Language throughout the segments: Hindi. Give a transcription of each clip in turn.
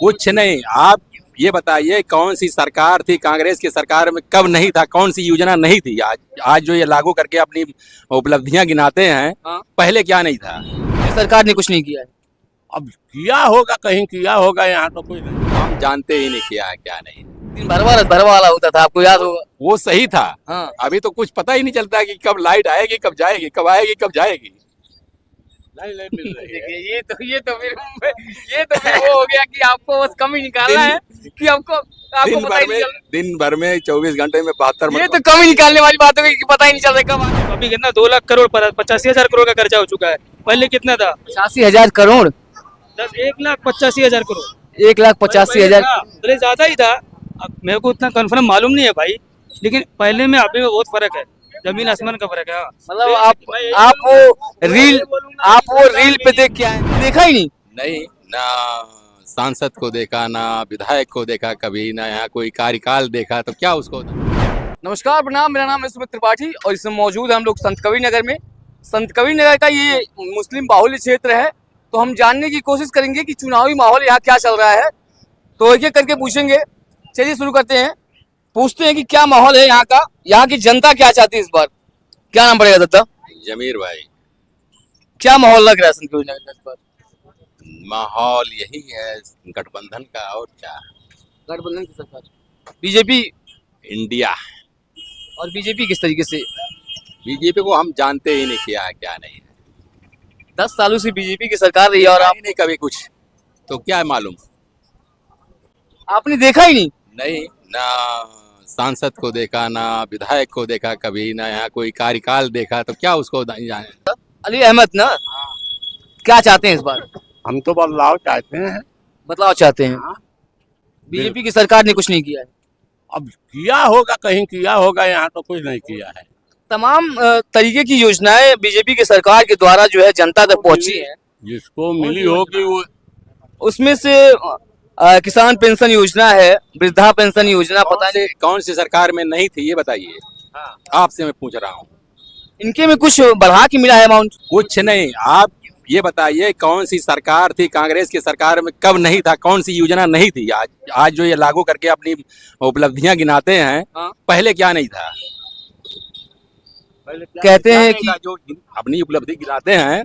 कुछ नहीं। आप ये बताइए कौन सी सरकार थी कांग्रेस की सरकार में, कब नहीं था, कौन सी योजना नहीं थी। आज जो ये लागू करके अपनी उपलब्धियां गिनाते हैं, हाँ। पहले क्या नहीं था। ये सरकार ने कुछ नहीं किया है। अब किया होगा, कहीं किया होगा, यहाँ तो कोई नहीं। हम जानते ही नहीं किया है क्या नहीं। दिन भर वाला होता था, आपको याद होगा। वो सही था। हाँ। अभी तो कुछ पता ही नहीं चलता कि कब लाइट आएगी, कब जाएगी, कब आएगी, कब जाएगी। नहीं मिल रही है। देखिए ये तो फिर वो हो गया कि आपको बस कम ही निकालना है कि आपको पता ही नहीं चल दिन भर में 24 घंटे में 72 ये तो कम ही निकालने वाली बात हो गई कि पता ही नहीं चल रहा कब आने। अभी कितना 2 लाख करोड़ 85,000 करोड़ का खर्चा हो चुका है। पहले कितना था? 85,000 करोड़ 1,85,000 करोड़ 1,85,000। पहले ज्यादा ही था। अब मेरे को उतना कंफर्म मालूम नहीं है भाई, लेकिन पहले में अभी में बहुत फर्क है, जमीन आसमान का फर्क है। मतलब आप वो रील पे देख के आए, देखा ही नहीं। नहीं ना, सांसद को देखा ना, विधायक को देखा कभी ना, यहाँ कोई कार्यकाल देखा तो क्या उसको। नमस्कार, प्रणाम। मेरा नाम है सुमित त्रिपाठी और इसमें मौजूद है हम लोग संत कबीर नगर में। संत कबीर नगर का ये मुस्लिम बाहुल्य क्षेत्र है, तो हम जानने की कोशिश करेंगे कि चुनावी माहौल यहाँ क्या चल रहा है। तो एक एक करके पूछेंगे। चलिए शुरू करते हैं, पूछते हैं कि क्या माहौल है यहाँ का, यहाँ की जनता क्या चाहती है इस बार। क्या नाम पड़ेगा दत्ता? जमीर भाई, क्या माहौल लग रहा है संत कबीर नगर का इस बार? माहौल यही है गठबंधन का, और क्या। गठबंधन की सरकार, बीजेपी। इंडिया। और बीजेपी किस तरीके से? बीजेपी को हम जानते ही नहीं किया है क्या नहीं। 10 सालों से बीजेपी की सरकार रही है और नहीं कभी कुछ, तो क्या मालूम। आपने देखा ही नहीं। नहीं ना, सांसद को देखा ना, विधायक को देखा कभी ना, यहाँ कोई कार्यकाल देखा तो क्या उसको जाने। अली अहमद ना, क्या चाहते हैं इस बार? हम तो बदलाव चाहते हैं। बदलाव चाहते हैं। बीजेपी की सरकार ने कुछ नहीं किया है। अब किया होगा, कहीं किया होगा, यहाँ तो कुछ नहीं किया है। तमाम तरीके की योजनाएं बीजेपी की सरकार के द्वारा जो है जनता तक पहुंची है। जिसको मिली होगी वो। उसमें से किसान पेंशन योजना है, वृद्धा पेंशन योजना, पता नहीं कौन सी सरकार में नहीं थी ये बताइए। आपसे मैं पूछ रहा हूँ। इनके में कुछ बढ़ा के मिला है अमाउंट? कुछ नहीं। आप ये बताइए कौन सी सरकार थी कांग्रेस की सरकार में, कब नहीं था, कौन सी योजना नहीं थी। आज जो ये लागू करके अपनी उपलब्धियां गिनाते हैं, पहले क्या नहीं था। कहते हैं कि जो अपनी उपलब्धि गिनाते हैं,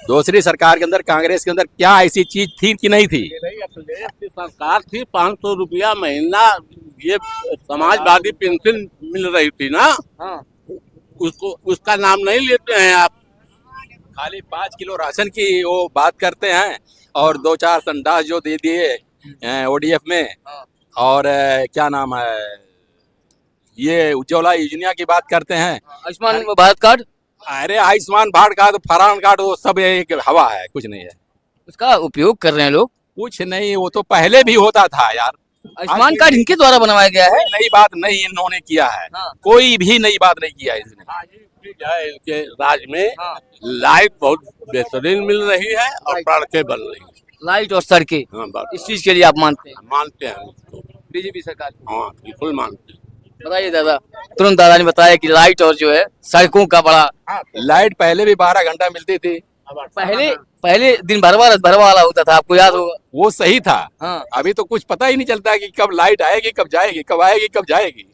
दूसरी सरकार के अंदर, कांग्रेस के अंदर क्या ऐसी चीज थी कि नहीं थी। सरकार थी 500 रुपया महीना, ये समाजवादी पेंशन मिल रही थी ना। उसको उसका नाम नहीं लेते हैं आप। खाली 5 किलो राशन की वो बात करते हैं, और 2-4 संडास जो दे दिए ओडीएफ में, और क्या नाम है, ये उज्ज्वला योजना की बात करते हैं। आयुष्मान भारत कार्ड। अरे आयुष्मान भारत कार्ड, तो फरहान कार्ड, वो सब एक हवा है, कुछ नहीं है। उसका उपयोग कर रहे हैं लोग। कुछ नहीं, वो तो पहले भी होता था यार। आयुष्मान कार्ड इनके द्वारा बनवाया गया है। नई बात नहीं इन्होंने किया है। कोई भी नई बात नहीं किया है इसने। इनके राज में लाइट बहुत बेहतरीन मिल रही है और सड़कें बन रही है। लाइट और सड़कें, इस चीज के लिए आप मानते हैं? मानते हैं उसको। बीजेपी सरकार। हाँ बिल्कुल मानते हैं। बताइए दादा। तुरंत दादा ने बताया कि लाइट और जो है सड़कों का बड़ा। लाइट पहले भी 12 घंटा मिलती थी। पहले दिन भर वाला होता था, आपको याद होगा। वो सही था। अभी तो कुछ पता ही नहीं चलता कि कब लाइट आएगी, कब जाएगी, कब आएगी, कब जाएगी।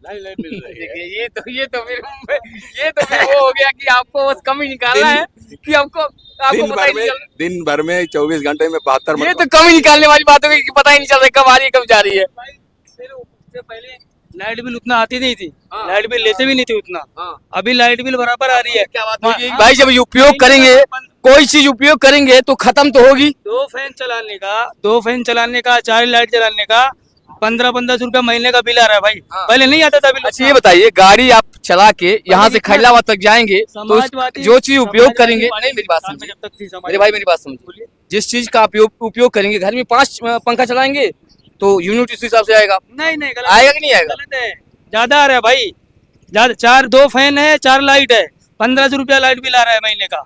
नहीं मिल रही है। देखिए ये तो फिर वो हो गया कि आपको बस कम ही निकालना है कि आपको पता ही नहीं चल। दिन भर में 24 घंटे में 72 ये तो कम ही निकालने वाली बात हो गई कि पता ही नहीं चल रहा कब आ रही है, कब जा रही है। उससे पहले लाइट बिल उतना आती नहीं थी, लाइट बिल लेते भी नहीं थे उतना। अभी लाइट बिल बराबर आ रही है। क्या बात होगी भाई, जब उपयोग करेंगे, कोई चीज उपयोग करेंगे तो खत्म तो होगी। 2 फैन चलाने का 4 लाइट जलाने का 1500 रुपया महीने का बिल आ रहा है भाई। पहले नहीं आता था बिल। अच्छा ये बताइए, गाड़ी आप चला के यहाँ से खैरलाबाद तक जाएंगे तो जो चीज उपयोग करेंगे, नहीं मेरी बात समझिए मेरे भाई, मेरी बात समझिए। जिस चीज का उपयोग करेंगे, घर में 5 पंखा चलाएंगे तो यूनिट इस हिसाब से आएगा। नहीं गलत आएगा कि नहीं आएगा? गलत है, ज्यादा आ रहा है भाई। 2 फैन है, 4 लाइट है, 1500 रुपया लाइट बिल आ रहा है महीने का,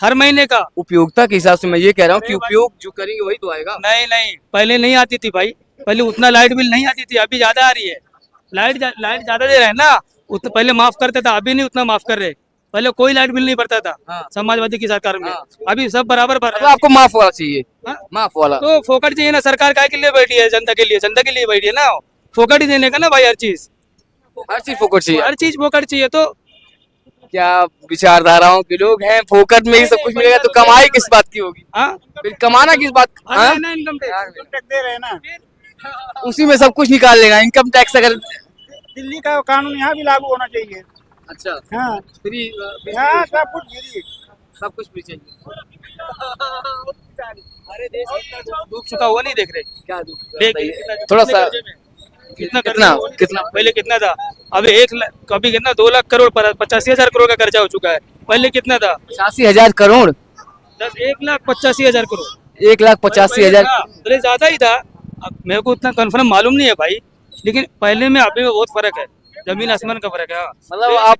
हर महीने का। उपयोगिता के हिसाब से मैं ये कह रहा हूँ कि उपयोग जो करेंगे वही तो आएगा। नहीं, पहले नहीं आती थी भाई, पहले उतना लाइट बिल नहीं आती थी, अभी ज्यादा आ रही है। लाइट ज्यादा दे रहे हैं ना, उतना पहले माफ करते था, अभी नहीं उतना माफ कर रहे। पहले कोई लाइट बिल नहीं भरता था हाँ। समाजवादी की सरकार में, हाँ। अभी सब बराबर भर तो रहे हैं। आपको माफ वाला चाहिए, हाँ? माफ वाला। तो फोकट चाहिए ना, सरकार काय के लिए बैठी है? जनता के लिए बैठी है ना, फोकट ही देने का ना भाई, हर चीज फोकट चाहिए। हर चीज फोकट चाहिए। तो क्या विचारधाराओं के लोग हैं, फोकट में ही सब कुछ मिलेगा तो कमाई किस बात की होगी? हाँ, फिर कमाना किस बात? हाँ? इनकम टैक्स दे रहे हैं ना, उसी में सब कुछ निकाल लेगा। इनकम टैक्स अगर दिल्ली का कानून यहाँ भी लागू होना चाहिए। अच्छा हाँ, फ्री यहाँ सब कुछ फ्री। सब कुछ फ्री चाहिए। हमारे देश डूब चुका हुआ नहीं देख रहे क्या देख थोड़ा सा कितना कितना पहले कितना था, अभी 1 लाख, कभी कितना 2 लाख करोड़ पर 85,000 करोड़ का कर्जा हो चुका है। पहले कितना था? 85,000 करोड़, 1,85,000 करोड़। 1,85,000। पहले ज्यादा ही था, अब मेरे को उतना कंफर्म मालूम नहीं है भाई, लेकिन पहले में अभी में बहुत फर्क है, जमीन आसमान का फर्क है। हाँ। मतलब आप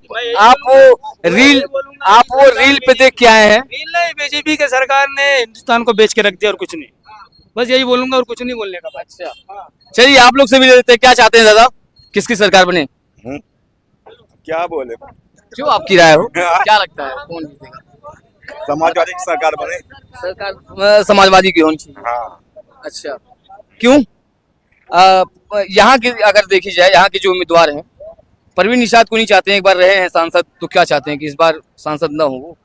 वो रील पे देख के आए हैं? बीजेपी के सरकार ने हिंदुस्तान को बेच के रख दिया और कुछ नहीं, बस यही बोलूंगा और कुछ नहीं बोलने का। अच्छा चलिए आप लोग से भी लेते हैं, क्या चाहते हैं दादा, किसकी सरकार बने? क्या बोले, जो आपकी राय हो, क्या लगता है कौन जीतेगा? समाजवादी की सरकार बने। सरकार समाजवादी की होनी चाहिए। हाँ, अच्छा क्यों? यहाँ की अगर देखी जाए, यहाँ के जो उम्मीदवार हैं, परवीन निषाद को नहीं चाहते हैं, एक बार रहे हैं सांसद, तो क्या चाहते हैं कि इस बार सांसद न हो वो?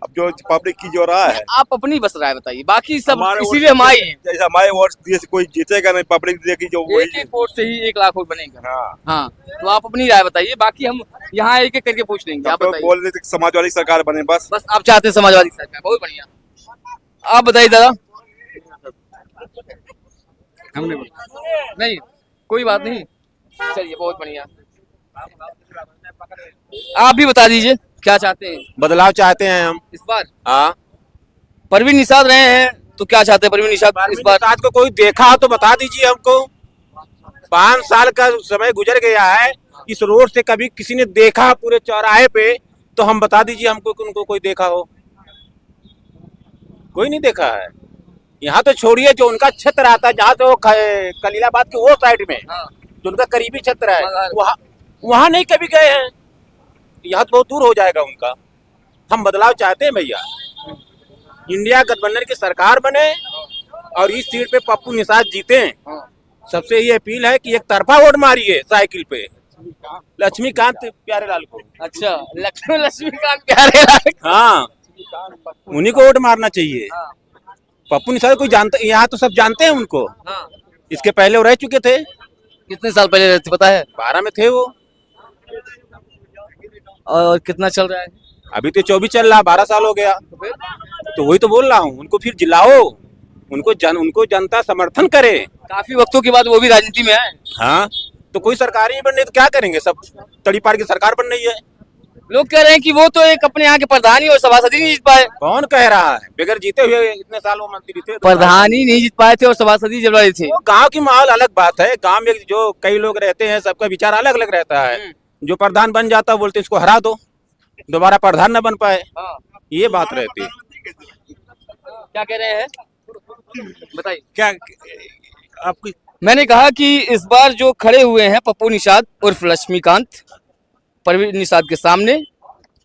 अब जो पब्लिक की जो राय है, आप अपनी बस राय बताइए, बाकी सब हमारे इसीलिए हम आए हैं। जैसे हमारे वोट दिए से कोई जीतेगा नहीं, पब्लिक देखी जो एक वही। एक वोट से ही 1 लाख वोट बनेगा। हाँ, हाँ तो आप अपनी राय बताइए, बाकी हम यहाँ एक एक करके पूछ लेंगे। आप तो बताइए, बोल रहे थे कि समाजवादी सरकार बने बस। बस आप चाहते हैं समाजवादी सरकार, बहुत बढ़िया। आप बताइए दादा। हमने नहीं, कोई बात नहीं, चलिए बहुत बढ़िया। आप भी बता दीजिए क्या चाहते हैं बदलाव चाहते हैं हम। इस बार? हाँ, परवीन निषाद रहे हैं तो क्या चाहते हैं परवीन निषाद इस बार? साथ को कोई देखा हो तो बता दीजिए हमको। 5 साल का समय गुजर गया है, इस रोड से कभी किसी ने देखा पूरे चौराहे पे तो हम बता दीजिए हमको कि उनको कोई देखा हो। कोई नहीं देखा है। यहाँ तो छोड़िए, जो उनका क्षेत्र आता है जहाँ से वो कलीलाबाद के वो साइड में, हाँ। जो उनका करीबी क्षेत्र है, मगर- वहाँ नहीं कभी गए हैं। यहाँ तो बहुत दूर हो जाएगा उनका। हम बदलाव चाहते हैं भैया, इंडिया गठबंधन की सरकार बने और इस सीट पे पप्पू निषाद जीते। सबसे ये अपील है कि एक तरफा वोट मारिए साइकिल पे लक्ष्मीकांत प्यारेलाल को। अच्छा लक्ष्मीकांत प्यारेलाल। हाँ, उन्हीं को वोट मारना चाहिए। पप्पू निषाद कोई जानते, यहाँ तो सब जानते हैं उनको। हाँ। इसके पहले वो रह चुके थे, कितने साल पहले रहते पता है? 12 में थे वो। और कितना चल रहा है? अभी तो 24 चल रहा, 12 साल हो गया। तो वही तो बोल रहा हूँ, उनको फिर जिलाओ, उनको जनता समर्थन करे। काफी वक्तों के बाद वो भी राजनीति में आए। हाँ, तो कोई सरकार ही बन रही तो क्या करेंगे, सब तड़ी पार की सरकार बन रही है। लोग कह रहे हैं कि वो तो एक अपने यहाँ के प्रधान ही और सभासद ही नहीं जीत पाए। कौन कह रहा है? बगैर जीते हुए इतने साल वो मंत्री थे। प्रधान ही नहीं जीत पाए थे और सभासद ही जल रहे थे। वो गांव की माहौल अलग बात है। गांव में जो कई लोग रहते हैं, सबका विचार अलग अलग रहता है। जो प्रधान बन जाता है बोलते इसको हरा दो, दोबारा प्रधान न बन पाए, ये बात रहती है। क्या कह रहे हैं बताइए। क्या आपकी? मैंने कहा कि इस बार जो खड़े हुए हैं पप्पू निषाद उर्फ लक्ष्मीकांत परवीन निषाद के सामने,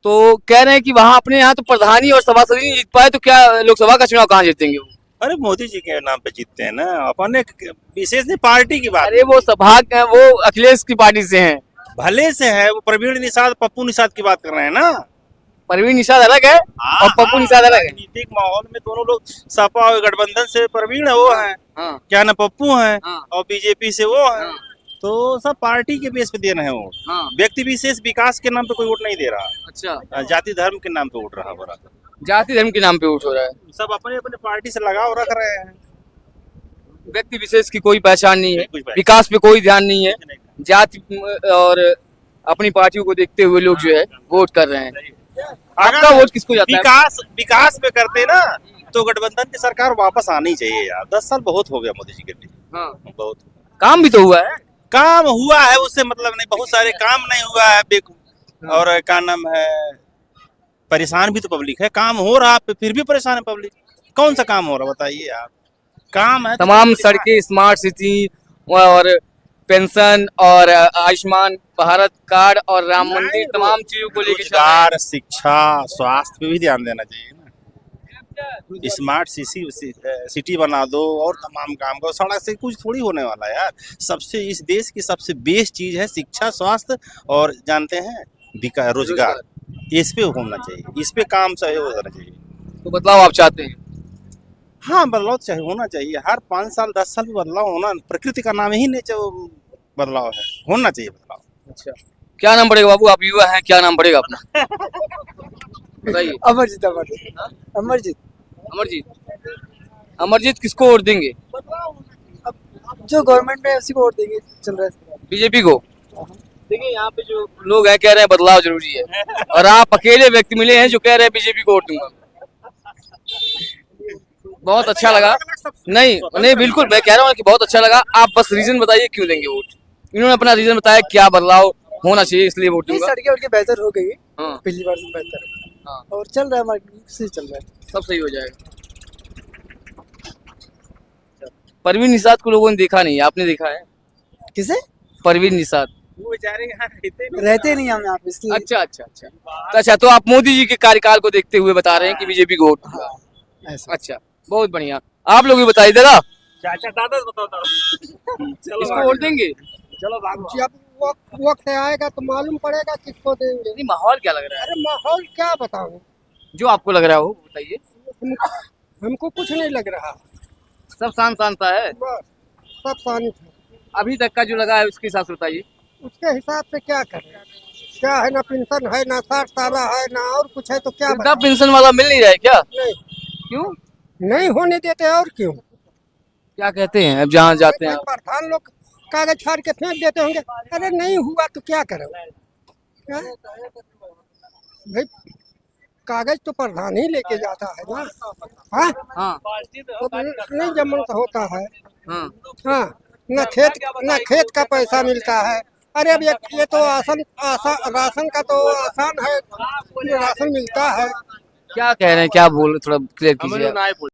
तो कह रहे हैं कि वहाँ अपने यहाँ तो प्रधानी और सभासद ही नहीं जीत पाए, तो क्या लोकसभा का चुनाव कहाँ जीतेंगे वो? अरे मोदी जी के नाम पे जीतते हैं ना, अपने विशेष नहीं पार्टी की बात। अरे वो सभा वो अखिलेश की पार्टी से हैं। भले से है, वो प्रवीण निषाद पप्पू निषाद की बात कर रहे हैं ना। परवीन निषाद अलग है और पप्पू निषाद अलग है। राजनीतिक माहौल में दोनों लोग, सपा और गठबंधन से प्रवीण है वो है, क्या ना पप्पू है, और बीजेपी से वो है। तो सब पार्टी के बेस पे दे रहे हैं वोट। व्यक्ति विशेष विकास के नाम पे कोई वोट नहीं दे रहा। अच्छा, जाति धर्म के नाम पे वोट रहा बड़ा। जाति धर्म के नाम पे वोट हो रहा है। सब अपने अपने पार्टी से लगाव रख रहे हैं। व्यक्ति विशेष की कोई पहचान नहीं है, कोई पहचान। विकास पे कोई ध्यान नहीं है, जाति और अपनी पार्टियों को देखते हुए लोग जो है वोट कर रहे हैं। आपका वोट किसको जाता है? विकास पे करते ना तो गठबंधन की सरकार वापस आनी चाहिए यार। 10 साल बहुत हो गया मोदी जी के लिए। बहुत काम भी तो हुआ है। काम हुआ है, उससे मतलब नहीं, बहुत सारे काम नहीं हुआ है। और क्या नाम है, परेशान भी तो पब्लिक है। काम हो रहा फिर भी परेशान है पब्लिक। कौन सा काम हो रहा बताइए आप? काम है तमाम सड़कें, स्मार्ट सिटी और पेंशन और आयुष्मान भारत कार्ड और राम मंदिर तमाम चीजों को लेकर चल रहे हैं। रोजगार, शिक्षा, स्वास्थ्य पे भी ध्यान देना चाहिए ना। स्मार्ट सिटी बना दो और तमाम काम करो, सड़क से कुछ थोड़ी होने वाला है यार। सबसे इस देश की सबसे बेस्ट चीज है शिक्षा, स्वास्थ्य और जानते हैं रोजगार। इस पे होना चाहिए, इस पे काम चाहिए होना चाहिए। तो बदलाव आप चाहते हैं? हाँ, बदलाव चाहिए, होना चाहिए। हर 5 साल 10 साल में बदलाव होना, प्रकृति का नाम ही नेचर बदलाव है, होना चाहिए बदलाव। अच्छा, क्या नाम पड़ेगा बाबू? आप युवा हैं, क्या नाम पड़ेगा अपना? बताइए। अमरजीत अमरजीत अमरजीत अमरजीत। अमरजीत किसको वोट देंगे? जो गवर्नमेंट में उसी को वोट देंगे, चल रहा है। बीजेपी को? देखिए यहाँ पे जो लोग हैं कह रहे हैं बदलाव जरूरी है, और आप अकेले व्यक्ति मिले हैं जो कह रहे हैं बीजेपी को वोट दूंगा। बहुत अच्छा लगा। नहीं बिल्कुल, मैं कह रहा हूँ कि बहुत अच्छा लगा। आप बस रीजन बताइए क्यों देंगे वोट। इन्होंने अपना रीजन बताया, क्या बदलाव होना चाहिए इसलिए वोट दूंगा। सड़कें उड़के बेहतर हो गई, हाँ, पिछली बार से बेहतर है। हाँ, और चल रहा है, मार्केट सही चल रहा है, सब सही हो जाएगा। परवीन निषाद को लोगों ने देखा नहीं, आपने देखा है? किसे? परवीन निषाद। वो बेचारे यहाँ रहते नहीं हम यहाँ पे, इसलिए। अच्छा, तो आप मोदी जी के कार्यकाल को देखते हुए बता रहे हैं कि बीजेपी को वोट दूंगा। ऐसा। अच्छा, बहुत बढ़िया। आप लोग भी बताइए दादा, चाचा दादा बताओ। इसको वोट देंगे? चलो जब वक्त आएगा तो मालूम पड़ेगा किसको देंगे। नहीं, माहौल क्या लग रहा है? अरे माहौल क्या बताऊं, जो आपको लग रहा हो बताइए। हमको कुछ नहीं लग रहा, सब शांत सा है, बस सब शांत है। अभी तक का जो लगा है उसके हिसाब से बताइए। उसके हिसाब से क्या करें, क्या है, ना पेंशन है, ना 60 साल है, ना और कुछ है, तो क्या वृद्धा पेंशन वाला मिल नहीं रहा है क्या? नहीं, क्यों नहीं होने देते, और क्यों? क्या कहते हैं अब जहाँ जाते हैं? प्रधान लोग कागज फाड़ के फेंक देते होंगे। अरे नहीं हुआ तो क्या करो भाई, कागज तो प्रधान ही लेके जाता है ना। हाँ, हाँ, तो नहीं जमन होता है। हाँ, हाँ, न खेत का पैसा मिलता है। अरे अब ये तो राशन का तो आसान है, राशन मिलता है। क्या कह रहे हैं, क्या बोल रहे, थोड़ा क्लियर कीजिए।